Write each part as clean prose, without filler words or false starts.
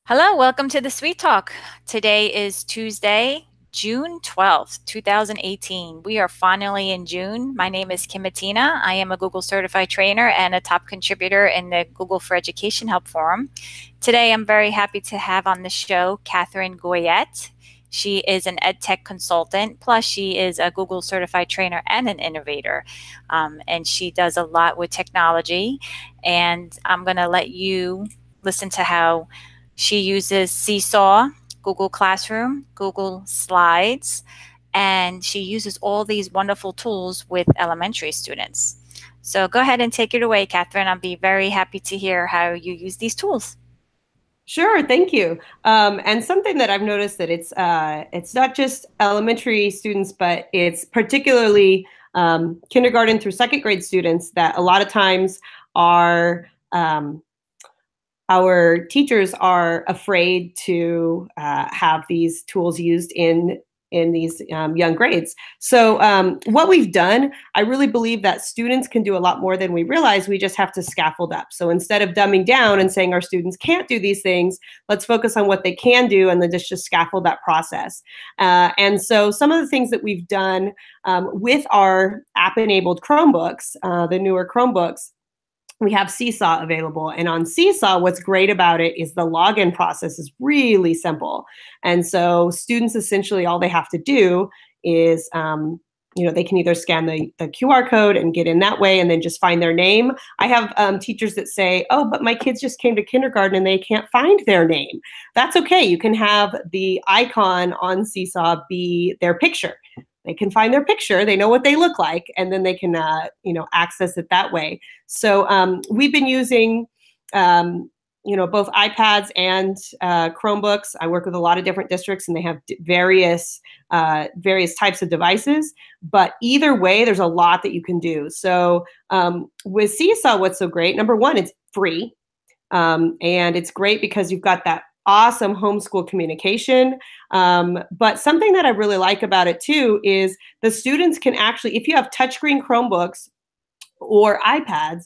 Hello, welcome to the Sweet Talk. Today is Tuesday, June 12th, 2018. We are finally in June. My name is Kim Matina. I am a Google certified trainer and a top contributor in the Google for Education Help Forum. Today, I'm very happy to have on the show Katherine Goyette. She is an ed tech consultant, plus she is a Google certified trainer and an innovator. And she does a lot with technology. And I'm going to let you listen to how she uses Seesaw, Google Classroom, Google Slides, and she uses all these wonderful tools with elementary students. So go ahead and take it away, Katherine. I'll be very happy to hear how you use these tools. Sure, thank you. And something that I've noticed that it's not just elementary students, but it's particularly kindergarten through second grade students that a lot of times are our teachers are afraid to have these tools used in these young grades. So what we've done, I really believe that students can do a lot more than we realize. We just have to scaffold up. So instead of dumbing down and saying our students can't do these things, let's focus on what they can do and then just scaffold that process. And so some of the things that we've done with our app-enabled Chromebooks, the newer Chromebooks, we have Seesaw available. And on Seesaw, what's great about it is the login process is really simple. And so students essentially all they have to do is, they can either scan the QR code and get in that way and then just find their name. I have teachers that say, oh, but my kids just came to kindergarten and they can't find their name. That's okay. You can have the icon on Seesaw be their picture. They can find their picture, they know what they look like, and then they can, access it that way. So we've been using, both iPads and Chromebooks. I work with a lot of different districts, and they have various types of devices. But either way, there's a lot that you can do. So with Seesaw, what's so great? Number one, it's free, and it's great because you've got that awesome homeschool communication. But something that I really like about it too is the students can actually, if you have touchscreen Chromebooks or iPads,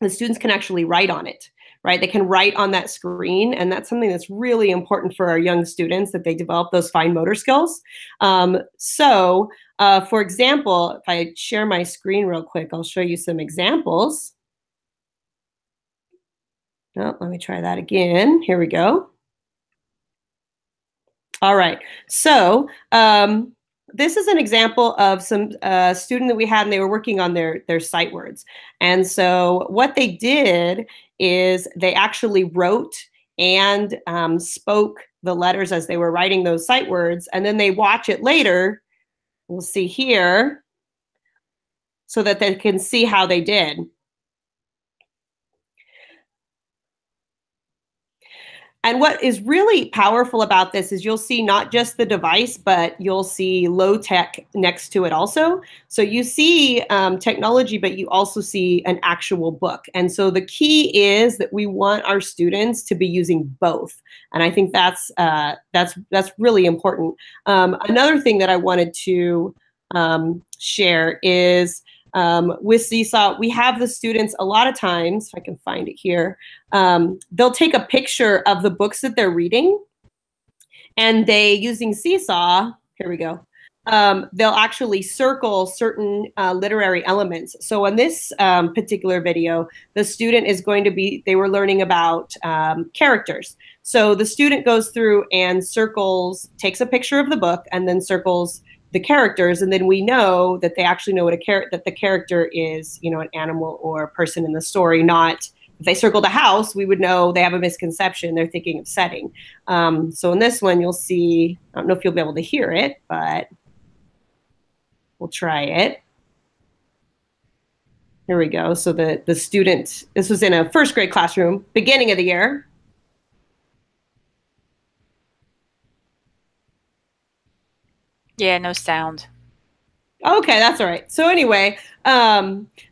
the students can actually write on it, right? They can write on that screen. And that's something that's really important for our young students, that they develop those fine motor skills. For example, if I share my screen real quick, I'll show you some examples. Oh, let me try that again. Here we go. All right, so this is an example of some student that we had, and they were working on their sight words. And so what they did is they actually wrote and spoke the letters as they were writing those sight words, and then they watch it later. We'll see here, so that they can see how they did. And what is really powerful about this is you'll see not just the device, but you'll see low tech next to it also. So you see technology, but you also see an actual book. And so the key is that we want our students to be using both. And I think that's really important. Another thing that I wanted to share is with Seesaw, we have the students a lot of times, if I can find it here, they'll take a picture of the books that they're reading, and they, using Seesaw, here we go, they'll actually circle certain literary elements. So in this particular video, the student is going to be, they were learning about characters. So the student goes through and circles, takes a picture of the book, and then circles the characters, and then we know that they actually know what that the character is, an animal or a person in the story. Not, if they circled a house, we would know they have a misconception. They're thinking of setting. So in this one, you'll see, I don't know if you'll be able to hear it, but we'll try it. Here we go. So the student, this was in a first grade classroom, beginning of the year. Yeah, no sound. Okay, that's all right. So anyway,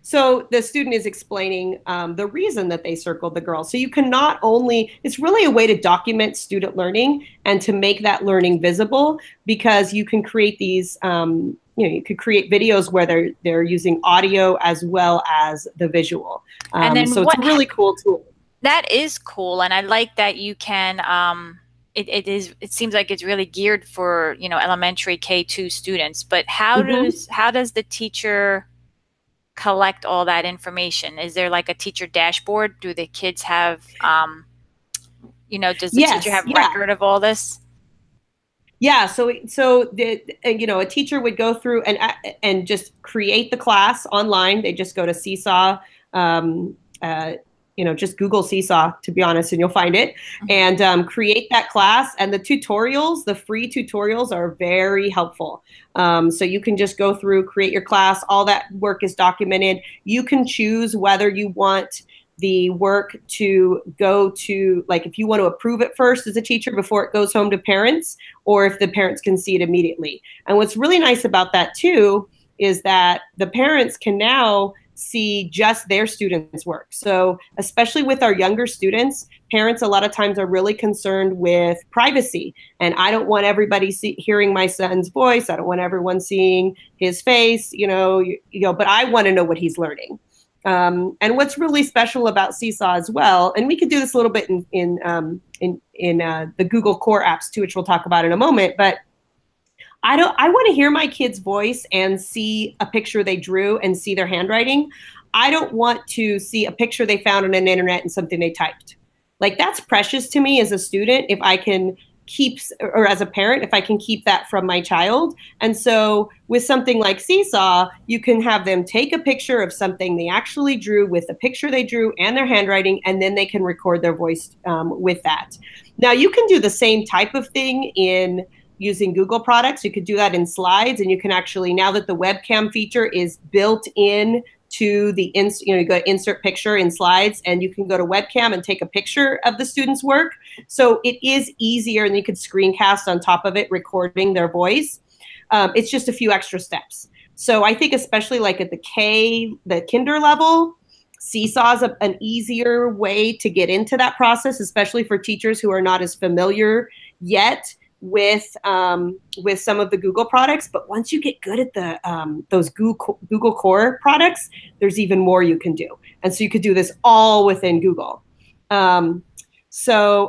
so the student is explaining the reason that they circled the girl. So you can not only, it's really a way to document student learning and to make that learning visible, because you can create these, you could create videos where they're using audio as well as the visual. And then so it's a really cool tool. That is cool, and I like that you can. It seems like it's really geared for, elementary K2 students. But Mhm. how does the teacher collect all that information? Is there like a teacher dashboard? Do the kids have, does the teacher Yes, have yeah. record of all this? Yeah, so a teacher would go through and just create the class online. They just go to Seesaw, um, uh, just Google Seesaw, to be honest, and you'll find it. Mhm. And create that class. And the tutorials, the free tutorials, are very helpful. So you can just go through, create your class. All that work is documented. You can choose whether you want the work to go to, like, if you want to approve it first as a teacher before it goes home to parents, or if the parents can see it immediately. And what's really nice about that too is that the parents can now see just their students' work. So, especially with our younger students, parents a lot of times are really concerned with privacy. And I don't want everybody hearing my son's voice. I don't want everyone seeing his face, but I want to know what he's learning. And what's really special about Seesaw as well, and we could do this a little bit in the Google Core apps too, which we'll talk about in a moment. But I want to hear my kid's voice and see a picture they drew and see their handwriting. I don't want to see a picture they found on an internet and something they typed. Like, that's precious to me as a student if I can keep, or as a parent, if I can keep that from my child. And so with something like Seesaw, you can have them take a picture of something they actually drew with the picture they drew and their handwriting, and then they can record their voice with that. Now, you can do the same type of thing in using Google products. You could do that in slides, and you can actually, now that the webcam feature is built in to the you go to insert picture in slides, and you can go to webcam and take a picture of the student's work. So it is easier, and you could screencast on top of it, recording their voice. It's just a few extra steps. So I think especially like at the kinder level, Seesaw is an easier way to get into that process, especially for teachers who are not as familiar yet with some of the Google products. But once you get good at those Google Core products, there's even more you can do. And so you could do this all within Google. And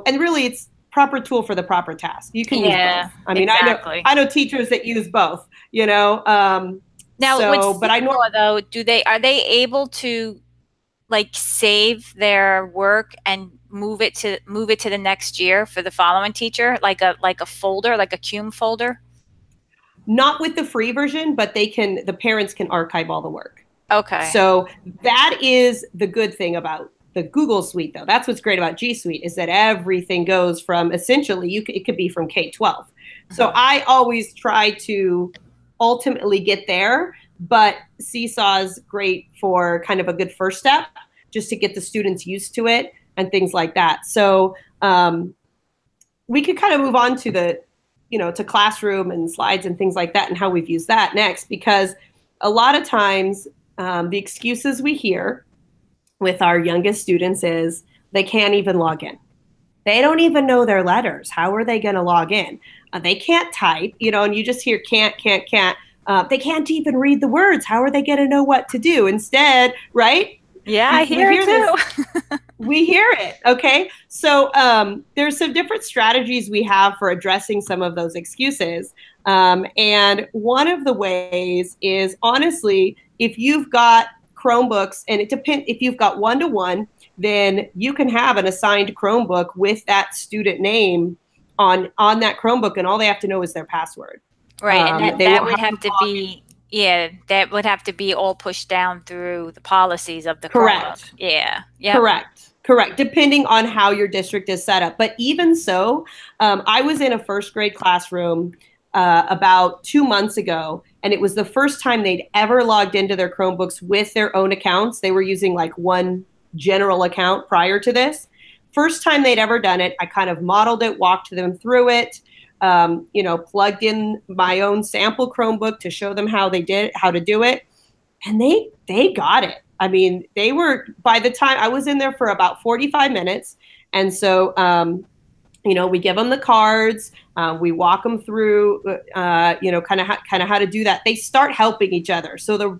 really, it's proper tool for the proper task. You can use both. Yeah, I mean, exactly. I know teachers that use both. Now, with But I know. Seesaw though, are they able to like save their work and move it to the next year for the following teacher, like a folder, like a cum folder? Not with the free version, but the parents can archive all the work. Okay. So that is the good thing about the Google Suite, though. That's what's great about G Suite, is that everything goes from, essentially, it could be from K-12. So Mhm. I always try to ultimately get there, but Seesaw is great for kind of a good first step, just to get the students used to it and things like that. So we could kind of move on to to classroom and slides and things like that, and how we've used that next, because a lot of times the excuses we hear with our youngest students is they can't even log in. They don't even know their letters. How are they going to log in? They can't type, and you just hear can't, can't, can't. They can't even read the words. How are they going to know what to do? Instead, right? Yeah, I We hear it hear this. too. We hear it. Okay. So there's some different strategies we have for addressing some of those excuses. And one of the ways is, honestly, if you've got Chromebooks, and it depends, if you've got one-to-one, then you can have an assigned Chromebook with that student name on that Chromebook, and all they have to know is their password. Right, and that They that won't would have to have to log in. be, yeah, that would have to be all pushed down through the policies of the Chromebook. Correct. Yeah. Yep. Correct. Correct. Depending on how your district is set up. But even so, I was in a first grade classroom about 2 months ago, and it was the first time they'd ever logged into their Chromebooks with their own accounts. They were using like one general account prior to this. First time they'd ever done it. I kind of modeled it, walked them through it, plugged in my own sample Chromebook to show them how to do it, and they got it. I mean, they were, by the time I was in there for about 45 minutes. And so, we give them the cards, we walk them through, kind of how to do that. They start helping each other. So the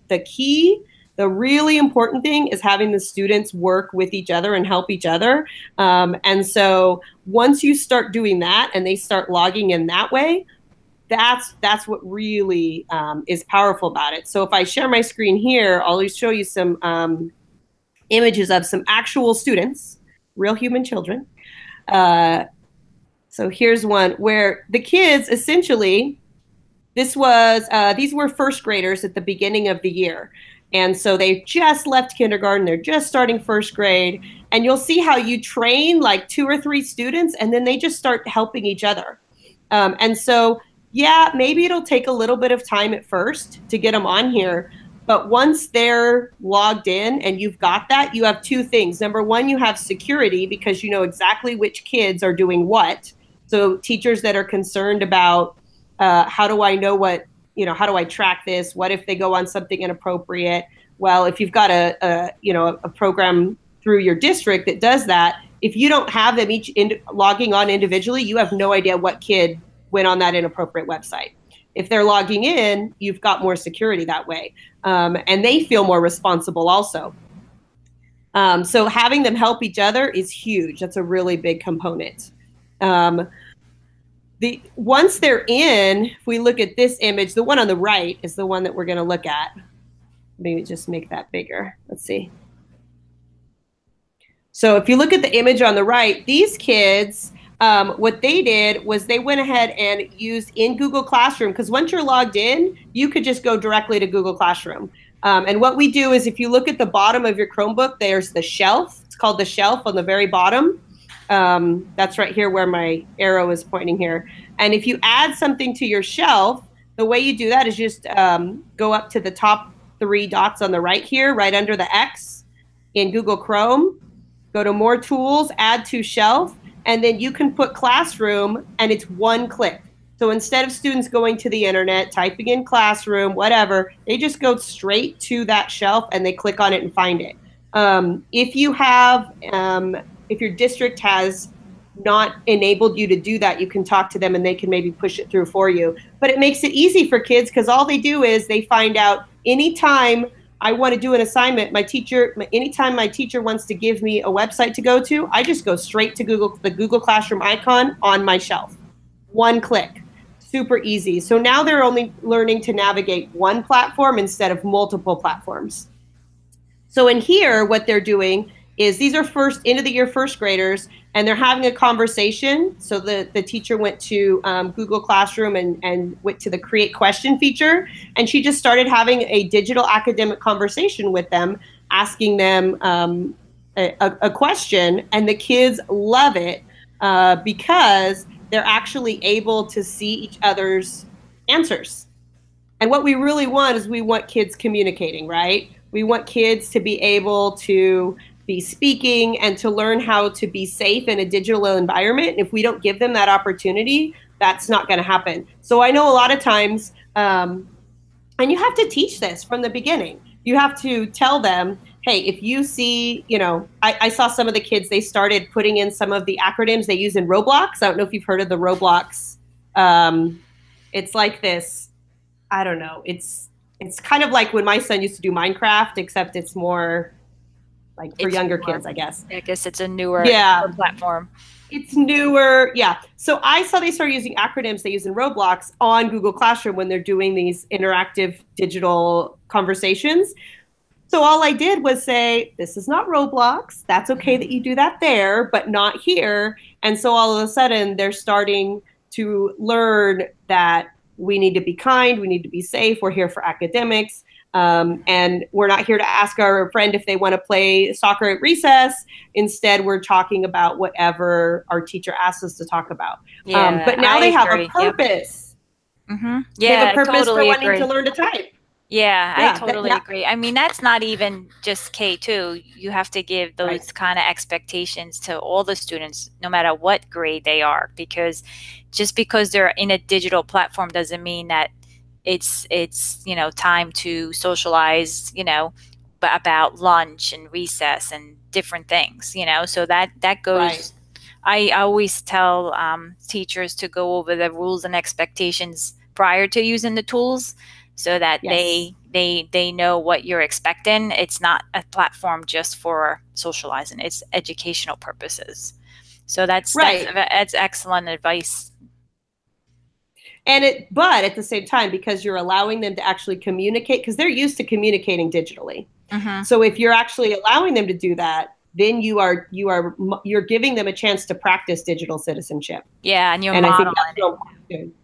The really important thing is having the students work with each other and help each other. And so once you start doing that and they start logging in that way, that's what really is powerful about it. So if I share my screen here, I'll show you some images of some actual students, real human children. So here's one where the kids essentially, these were first graders at the beginning of the year. And so they just left kindergarten. They're just starting first grade. And you'll see how you train like 2 or 3 students, and then they just start helping each other. And so, yeah, maybe it'll take a little bit of time at first to get them on here. But once they're logged in and you've got that, you have 2 things. Number one, you have security because you know exactly which kids are doing what. So teachers that are concerned about how do I know what, how do I track this? What if they go on something inappropriate? Well, if you've got a program through your district that does that, if you don't have them each logging on individually, you have no idea what kid went on that inappropriate website. If they're logging in, you've got more security that way. And they feel more responsible also. So having them help each other is huge. That's a really big component. Once they're in, if we look at this image, the one on the right is the one that we're going to look at. Maybe just make that bigger. Let's see. So if you look at the image on the right, these kids, what they did was they went ahead and used in Google Classroom, because once you're logged in, you could just go directly to Google Classroom. And what we do is if you look at the bottom of your Chromebook, there's the shelf. It's called the shelf on the very bottom. That's right here where my arrow is pointing here. And if you add something to your shelf, the way you do that is just go up to the top 3 dots on the right here, right under the X in Google Chrome, go to more tools, add to shelf, and then you can put classroom and it's 1 click. So instead of students going to the internet, typing in classroom, whatever, they just go straight to that shelf and they click on it and find it. If you have, if your district has not enabled you to do that, you can talk to them and they can maybe push it through for you. But it makes it easy for kids because all they do is they find out anytime I want to do an assignment, anytime my teacher wants to give me a website to go to, I just go straight to the Google Classroom icon on my shelf. 1 click. Super easy. So now they're only learning to navigate 1 platform instead of multiple platforms. So in here, what they're doing is these are end of the year first graders, and they're having a conversation. So the teacher went to Google Classroom and went to the create question feature, and she just started having a digital academic conversation with them, asking them a question, and the kids love it because they're actually able to see each other's answers. And what we really want is we want kids communicating, right? We want kids to be able to be speaking and to learn how to be safe in a digital environment. And if we don't give them that opportunity, that's not going to happen. So I know a lot of times, and you have to teach this from the beginning. You have to tell them, hey, if you see, I saw some of the kids, they started putting in some of the acronyms they use in Roblox. I don't know if you've heard of the Roblox. It's like this, I don't know. It's kind of like when my son used to do Minecraft, except it's more like for younger kids, I guess. I guess it's a newer platform. It's newer. Yeah. So I saw they started using acronyms they use in Roblox on Google Classroom when they're doing these interactive digital conversations. So all I did was say, this is not Roblox. That's okay that you do that there, but not here. And so all of a sudden they're starting to learn that we need to be kind. We need to be safe. We're here for academics. And we're not here to ask our friend if they want to play soccer at recess. Instead, we're talking about whatever our teacher asks us to talk about. Yeah, but now they have a purpose. Yep. Mm-hmm. Yeah, they have a purpose totally for wanting agree. to learn to type. Yeah, I totally agree. I mean, that's not even just K2. You have to give those kind of expectations to all the students, no matter what grade they are, because just because they're in a digital platform doesn't mean that it's time to socialize, about lunch and recess and different things, so that goes. Right. I always tell teachers to go over the rules and expectations prior to using the tools, so that they They know what you're expecting. It's not a platform just for socializing. It's educational purposes. So Right. that's excellent advice. But at the same time, because you're allowing them to actually communicate, because they're used to communicating digitally. Hmm. So if you're actually allowing them to do that, then you're giving them a chance to practice digital citizenship. Yeah, and you're And I think modeling that's it. real important.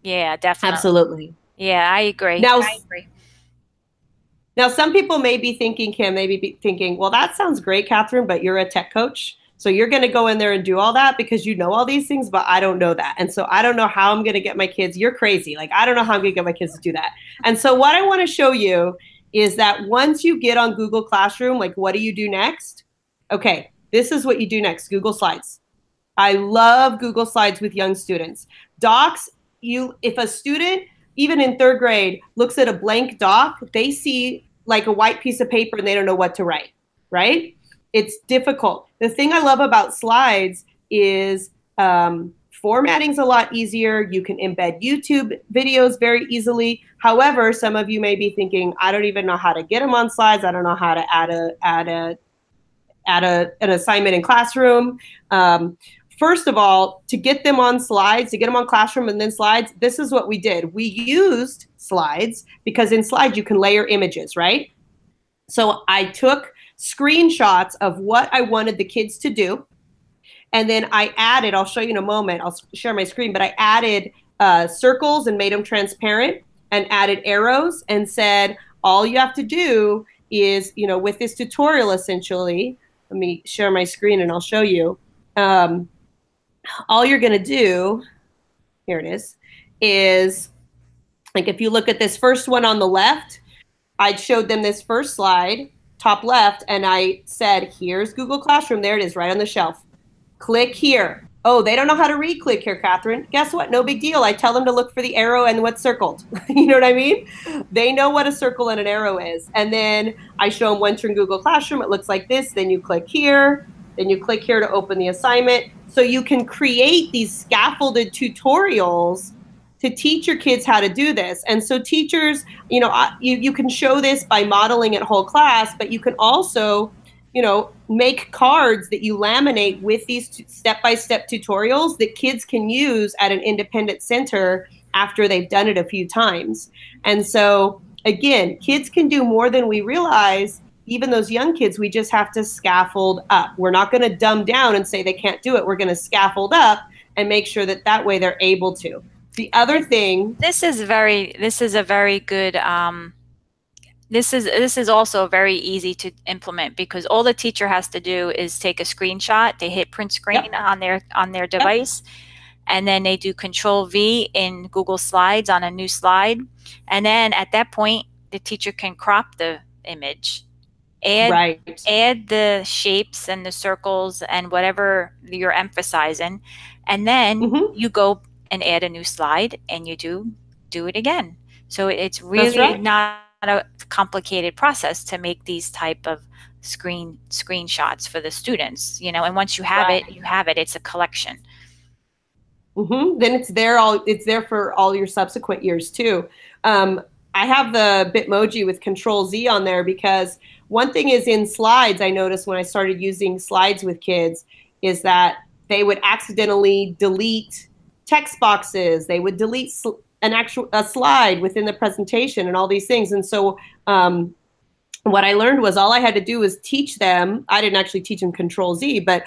Yeah, definitely. Absolutely. Yeah, I agree. Now, I agree. Now, some people may be thinking, Kim, maybe thinking, well, that sounds great, Catherine, but you're a tech coach. So you're going to go in there and do all that because you know all these things, but I don't know that. And so I don't know how I'm going to get my kids. You're crazy. Like, I don't know how I'm going to get my kids to do that. And so what I want to show you is that once you get on Google Classroom, like, what do you do next? Okay, this is what you do next, Google Slides. I love Google Slides with young students. Docs, if a student, even in third grade, looks at a blank doc, they see like a white piece of paper and they don't know what to write, right? It's difficult. The thing I love about slides is formatting's a lot easier. You can embed YouTube videos very easily. However, some of you may be thinking, I don't even know how to get them on slides. I don't know how to an assignment in Classroom. First of all, to get them on slides, to get them on Classroom and then slides, this is what we did. We used slides because in slides you can layer images, right? So I took screenshots of what I wanted the kids to do. And then I added, I'll show you in a moment, I'll share my screen, but I added circles and made them transparent and added arrows and said, all you have to do is, with this tutorial essentially, let me share my screen and I'll show you. All you're going to do, here it is like if you look at this first one on the left, I showed them this first slide, top left, and I said, here's Google Classroom. There it is, right on the shelf. Click here. Oh, they don't know how to read click here, Catherine. Guess what? No big deal. I tell them to look for the arrow and what's circled. You know what I mean? They know what a circle and an arrow is. And then I show them once you're in Google Classroom, it looks like this. Then you click here. Then you click here to open the assignment. So you can create these scaffolded tutorials to teach your kids how to do this. And so teachers, you can show this by modeling it whole class, but you can also make cards that you laminate with these step-by-step tutorials that kids can use at an independent center after they've done it a few times. And so, again, kids can do more than we realize. Even those young kids, we just have to scaffold up. We're not going to dumb down and say they can't do it. We're going to scaffold up and make sure that way they're able to. The other thing. This is a very good this is also very easy to implement because all the teacher has to do is take a screenshot. They hit print screen Yep. on their device, yep. And then they do Control V in Google Slides on a new slide, and then at that point the teacher can crop the image, add the shapes and the circles and whatever you're emphasizing, and then you go and add a new slide and you do it again. So it's really not a complicated process to make these type of screenshots for the students, and once you have it, you have it. It's a collection. Then it's there for all your subsequent years too. I have the Bitmoji with Control Z on there because one thing is in slides, I noticed when I started using slides with kids is that they would accidentally delete text boxes. They would delete a slide within the presentation and all these things. And so what I learned was all I had to do was teach them. I didn't actually teach them Control Z, but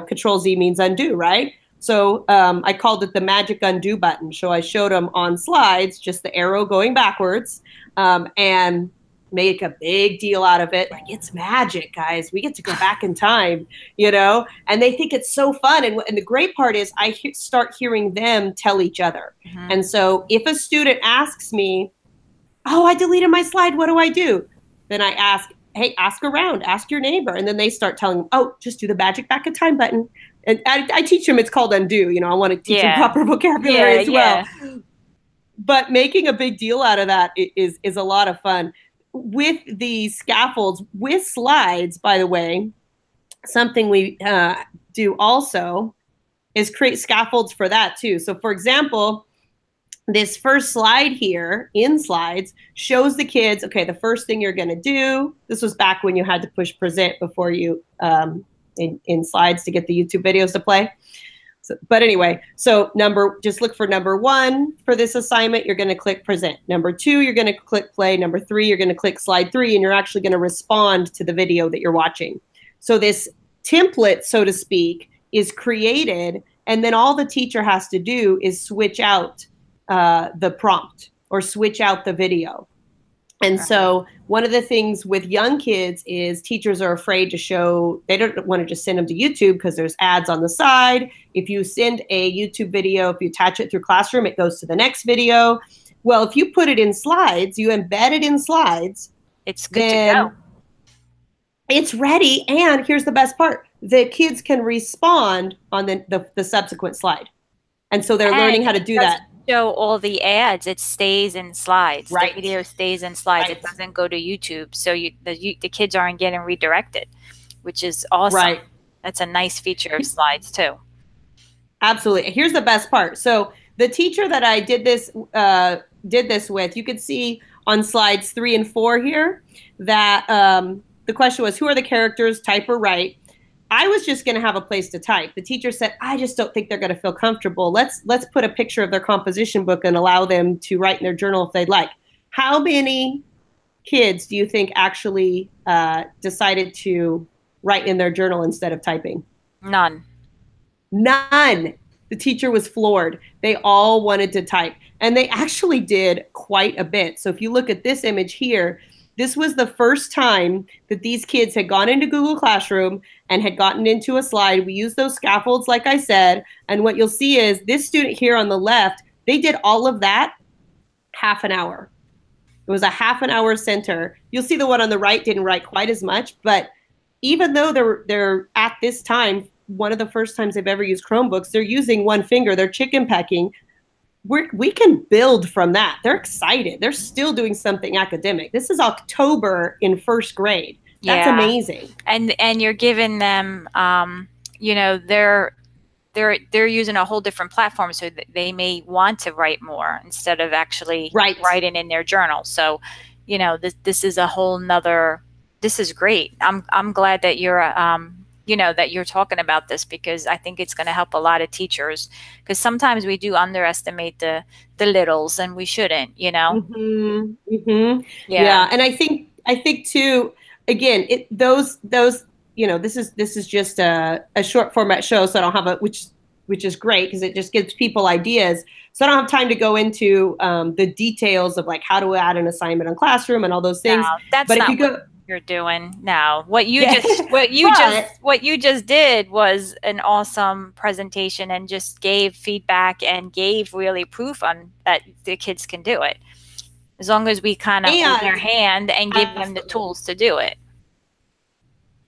Control Z means undo, right? So I called it the magic undo button. So I showed them on slides, just the arrow going backwards, and make a big deal out of it. Like, it's magic, guys. We get to go back in time, and they think it's so fun. And the great part is I start hearing them tell each other. And so if a student asks me, oh, I deleted my slide, what do I do? Then I ask, hey, ask around, ask your neighbor. And then they start telling them, oh, just do the magic back in time button. And I teach them it's called undo. I want to teach them proper vocabulary as well. But making a big deal out of that is a lot of fun. With the scaffolds, with slides, by the way, something we do also is create scaffolds for that too. So for example, this first slide here in slides shows the kids, okay, the first thing you're going to do, this was back when you had to push present before you, in slides to get the YouTube videos to play. So, but anyway, so just look for number 1 for this assignment. You're going to click present. Number 2, you're going to click play. Number 3, you're going to click slide 3, and you're actually going to respond to the video that you're watching. So this template, so to speak, is created, and then all the teacher has to do is switch out the prompt or switch out the video. And so one of the things with young kids is teachers are afraid to show, they don't want to just send them to YouTube because there's ads on the side. If you send a YouTube video, if you attach it through Classroom, it goes to the next video. Well, if you put it in slides, you embed it in slides, it's good to go. It's ready. And here's the best part. The kids can respond on the subsequent slide. And so they're learning how to do that. Show all the ads, it stays in slides. Right. The video stays in slides. Right. It doesn't go to YouTube. So the kids aren't getting redirected, which is awesome. Right. That's a nice feature of slides too. Absolutely. Here's the best part. So the teacher that I did this with, you could see on slides 3 and 4 here that the question was, who are the characters, type or write? I was just going to have a place to type. The teacher said, I just don't think they're going to feel comfortable. Let's put a picture of their composition book and allow them to write in their journal if they'd like. How many kids do you think actually decided to write in their journal instead of typing? None. None. The teacher was floored. They all wanted to type. And they actually did quite a bit. So if you look at this image here, this was the first time that these kids had gone into Google Classroom and had gotten into a slide. We used those scaffolds, like I said. And what you'll see is this student here on the left, they did all of that half an hour. It was a half an hour center. You'll see the one on the right didn't write quite as much. But even though they're at this time, one of the first times they've ever used Chromebooks, they're using one finger. They're chicken pecking. We can build from that. They're excited. They're still doing something academic. This is October in first grade. That's amazing. And you're giving them, they're using a whole different platform, so that they may want to write more instead of actually writing in their journal. So, this is a whole nother. This is great. I'm glad that you're that you're talking about this, because I think it's going to help a lot of teachers, because sometimes we do underestimate the littles, and we shouldn't, Mm-hmm. Mm-hmm. Yeah. And I think too, again, this is just a short format show, so I don't have which is great because it just gives people ideas. So I don't have time to go into the details of like how to add an assignment on Classroom and all those things. No, that's not what you're doing now. What you just did was an awesome presentation, and just gave feedback and gave really proof on that the kids can do it, as long as we kind of hold their hand and give them the tools to do it.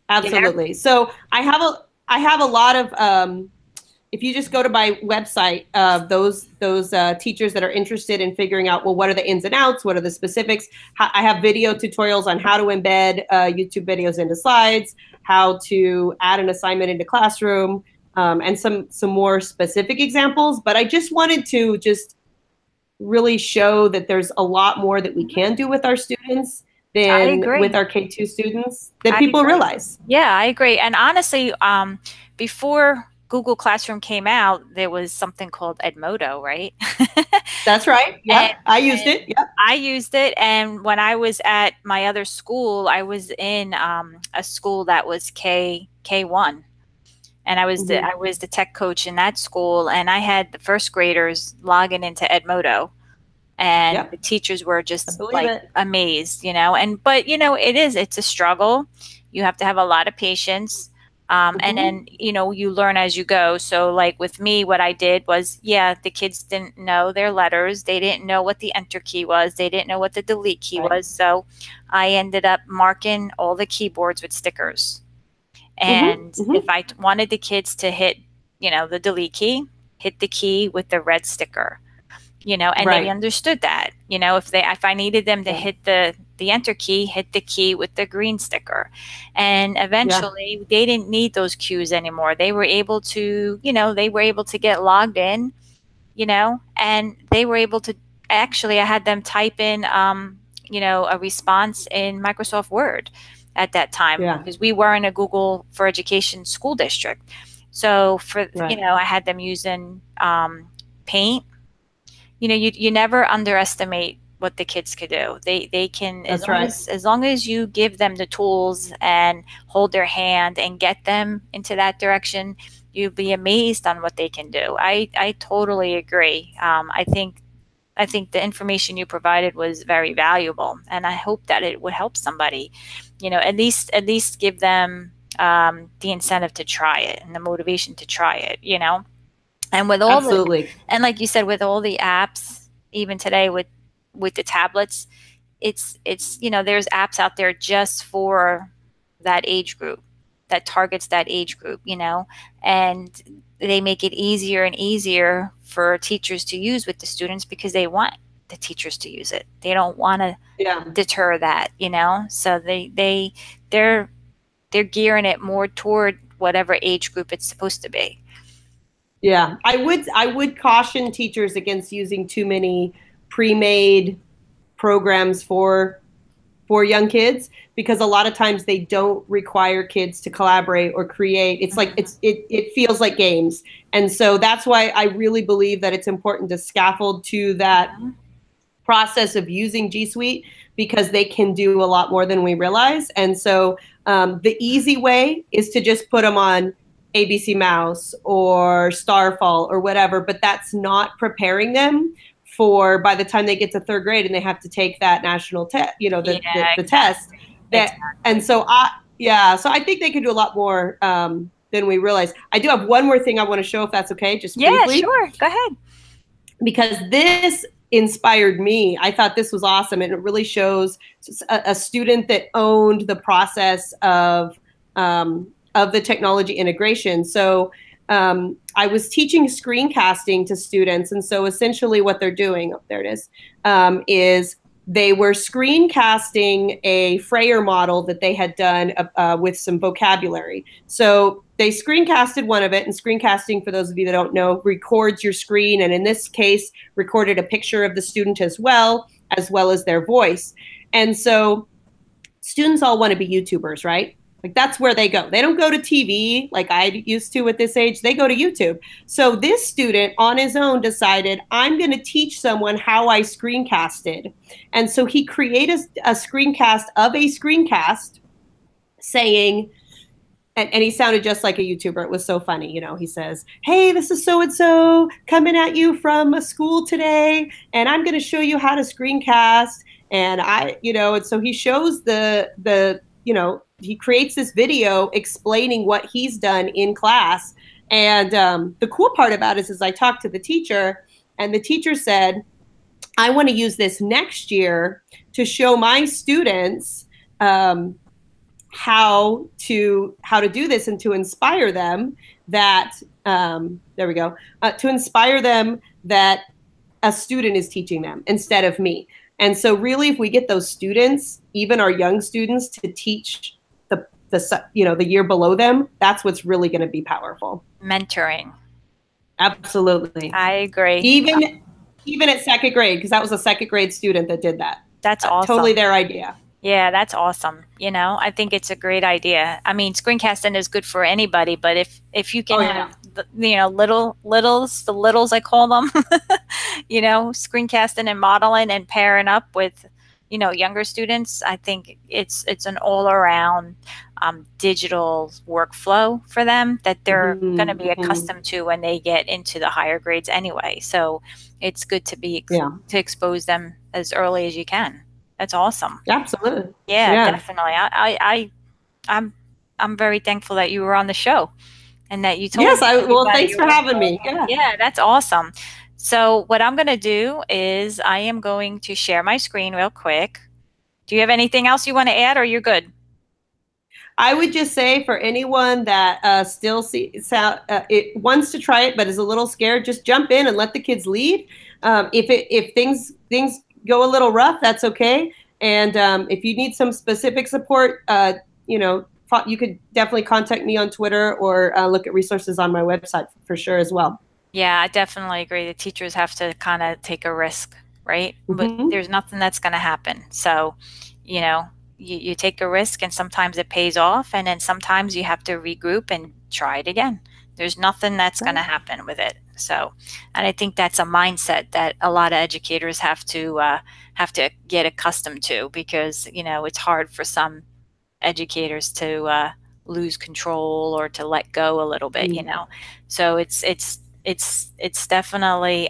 Absolutely. So I have a lot of if you just go to my website, those teachers that are interested in figuring out, well, what are the ins and outs? What are the specifics? I have video tutorials on how to embed YouTube videos into slides, how to add an assignment into Classroom, and some more specific examples. But I just wanted to just really show that there's a lot more that we can do with our students than with our K-2 students that people realize. Yeah, I agree. And honestly, before Google Classroom came out, there was something called Edmodo, right? That's right. Yeah, I used it. Yeah, I used it. And when I was at my other school, I was in a school that was K1, and I was the tech coach in that school, and I had the first graders logging into Edmodo, and the teachers were just like amazed, but it's a struggle. You have to have a lot of patience. And then, you learn as you go. So like with me, what I did was, the kids didn't know their letters. They didn't know what the enter key was. They didn't know what the delete key was. So I ended up marking all the keyboards with stickers. And if I wanted the kids to hit, the delete key, hit the key with the red sticker, and they understood that, if I needed them to hit the enter key, hit the key with the green sticker. And eventually they didn't need those cues anymore. They were able to, get logged in, and they were able to actually, I had them type in, a response in Microsoft Word at that time Yeah. because we weren't a Google for Education school district. So Right. I had them using Paint. You never underestimate what the kids could do. They can, That's right. as long as you give them the tools and hold their hand and get them into that direction, you'll be amazed on what they can do. I totally agree. I think the information you provided was very valuable, and I hope that it would help somebody. At least give them the incentive to try it and the motivation to try it. And with all the Absolutely. and like you said, with all the apps, even today with the tablets, there's apps out there just for that age group, that targets that age group, and they make it easier and easier for teachers to use with the students because they want the teachers to use it. They don't want to Yeah. deter that, so they're gearing it more toward whatever age group it's supposed to be. Yeah. I would caution teachers against using too many pre-made programs for young kids, because a lot of times they don't require kids to collaborate or create. It's like Mhm. it feels like games. And so that's why I really believe that it's important to scaffold to that Mhm. process of using G Suite, because they can do a lot more than we realize. And so the easy way is to just put them on ABC Mouse or Starfall or whatever, but that's not preparing them for by the time they get to third grade and they have to take that national test, Yeah, the test. exactly. That and Exactly. so I think they can do a lot more than we realize. I do have one more thing I want to show, if that's okay, just Yeah, briefly, sure. Go ahead. because this inspired me. I thought this was awesome, and it really shows a student that owned the process of the technology integration. So I was teaching screencasting to students, and so essentially what they're doing, oh, there it is they were screencasting a Frayer model that they had done with some vocabulary. So they screencasted one of it, and screencasting, for those of you that don't know, records your screen, and in this case, recorded a picture of the student as well as their voice. And so students all want to be YouTubers, right? Like that's where they go. They don't go to TV like I used to at this age. They go to YouTube. So this student on his own decided, I'm going to teach someone how I screencasted. And so he created a screencast of a screencast saying, and he sounded just like a YouTuber. It was so funny. He says, hey, this is so and so coming at you from a school today, and I'm going to show you how to screencast. And and so he shows he creates this video explaining what he's done in class. And the cool part about it is I talked to the teacher, and the teacher said, I want to use this next year to show my students how to do this, and to inspire them that there we go to inspire them that a student is teaching them instead of me. And so really, if we get those students, even our young students, to teach the year below them, that's what's really going to be powerful. Mentoring. Absolutely. I agree. Even at second grade, because that was a second grade student that did that. That's Totally awesome. their idea. Yeah, that's awesome. I think it's a great idea. I mean, screencasting is good for anybody, but if you Oh can yeah. have the littles I call them, screencasting and modeling and pairing up with, younger students, I think it's an all around digital workflow for them that they're going to Mm-hmm. be Mm-hmm. accustomed to when they get into the higher grades anyway. So it's good to Yeah. to expose them as early as you can. That's awesome. Absolutely. Yeah, Yeah. definitely. I'm I'm very thankful that you were on the show and that you told Yes, well, everybody thanks your for having info. me. Yeah. Yeah, that's awesome. So what I'm going to do is I am going to share my screen real quick. Do you have anything else you want to add, or you're good? I would just say, for anyone that still it wants to try it but is a little scared, just jump in and let the kids lead. If things go a little rough, that's okay. And if you need some specific support, you could definitely contact me on Twitter, or look at resources on my website for sure as well. Yeah, I definitely agree. The teachers have to kind of take a risk, right? But Hmm. there's nothing that's going to happen. So, you know, you take a risk and sometimes it pays off, and then sometimes you have to regroup and try it again. There's nothing that's going to Right. happen with it. So, and I think that's a mindset that a lot of educators have to get accustomed to, because, it's hard for some educators to lose control or to let go a little bit, Mm. So it's definitely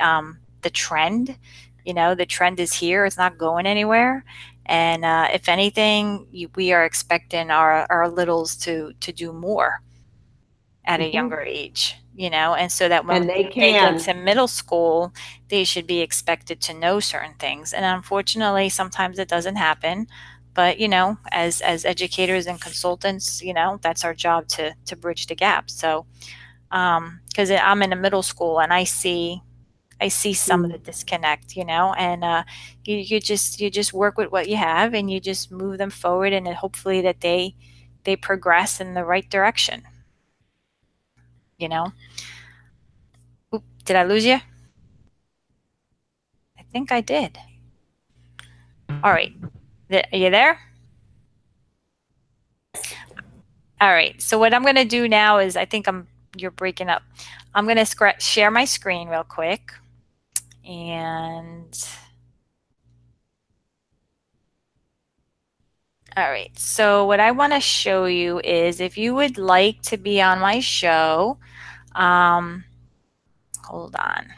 the trend. The trend is here. It's not going anywhere. And if anything, we are expecting our littles to do more at a Hmm. younger age, and so that when And they they get can. to middle school, they should be expected to know certain things. And unfortunately, sometimes it doesn't happen. But as educators and consultants, that's our job to bridge the gap. So because I'm in a middle school and I see some of the Mm. disconnect, and you just work with what you have and you just move them forward, and then hopefully that they progress in the right direction, you know. Oop, did I lose you? I think I did. All right. Are you there? All right. So what I'm going to do now is, I think you're breaking up. I'm going to share my screen real quick. And all right. So what I want to show you is, if you would like to be on my show, um, hold on.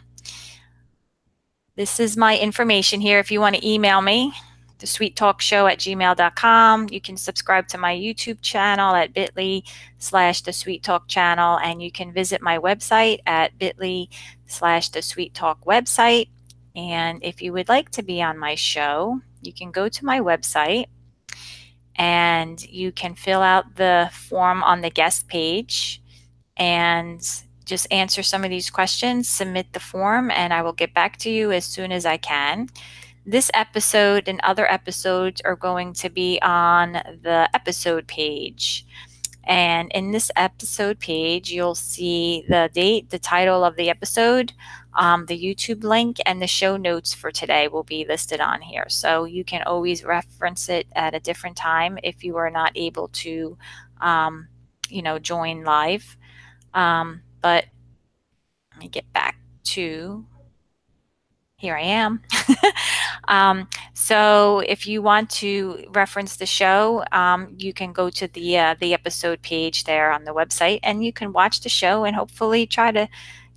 This is my information here. If you want to email me, thesweettalkshow@gmail.com. You can subscribe to my YouTube channel at bit.ly/thesweettalkchannel, and you can visit my website at bit.ly/thesweettalkwebsite. And if you would like to be on my show, you can go to my website and you can fill out the form on the guest page and just answer some of these questions, submit the form, and I will get back to you as soon as I can. This episode and other episodes are going to be on the episode page. And in this episode page, you'll see the date, the title of the episode, the YouTube link, and the show notes for today will be listed on here. So you can always reference it at a different time if you are not able to, join live. But let me get back to, here I am. So if you want to reference the show, you can go to the episode page there on the website, and you can watch the show and hopefully try to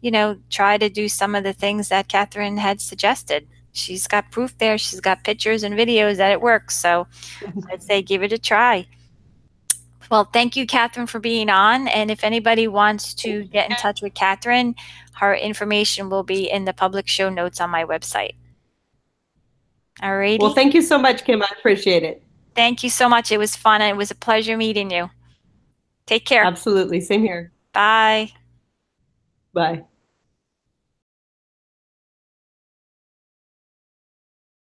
do some of the things that Katherine had suggested. She's got proof there. She's got pictures and videos that it works. So I'd say give it a try. Well, thank you, Katherine, for being on. And if anybody wants to get in touch with Katherine, her information will be in the public show notes on my website. Well, Alrighty. thank you so much, Kim. I appreciate it. Thank you so much. It was fun and it was a pleasure meeting you. Take care. Absolutely. Same here. Bye. Bye.